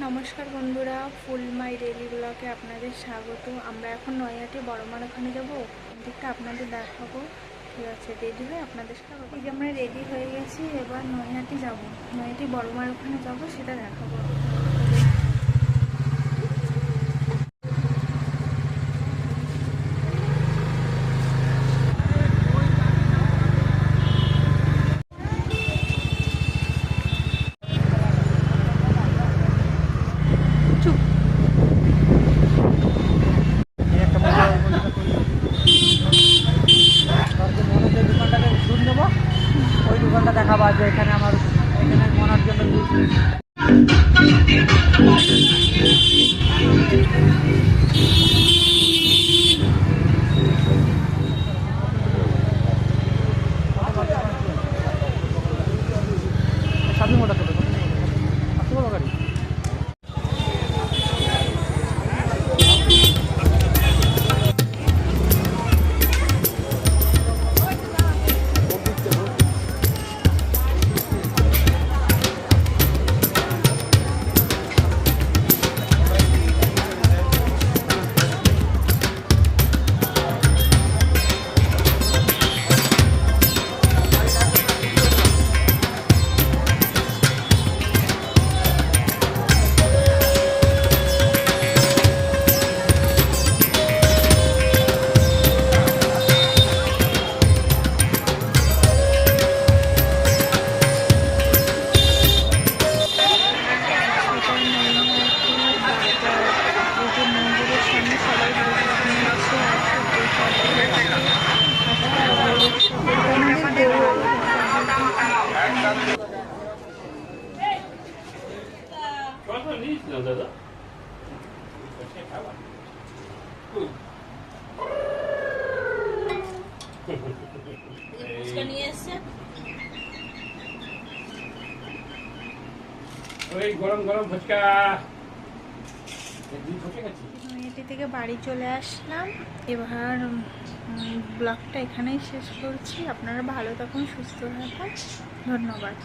নমস্কার বন্ধুরা, ফুল my daily ব্লগে আপনাদের স্বাগত। আমরা এখন নৈহাটি বড়মার ওখানে যাবো, দিকটা আপনাদের দেখাবো। ঠিক আছে, রেডি হয়ে আপনাদের সাথে এই যে আমরা রেডি হয়ে গেছি। এবার নৈহাটি যাব, নৈহাটি বড়মার ওখানে যাব, সেটা দেখাবো। ওই দোকানটা দেখাবো যে এখানে আমার এখানে মনার জন্য সবই মোটা ছোটো গাড়ি। দাদা গরম গরম ফুচকা। নৈহাটি থেকে বাড়ি চলে আসলাম। এবার ব্লগটা এখানেই শেষ করছি। আপনারা ভালো থাকুন, সুস্থ থাকুন। ধন্যবাদ।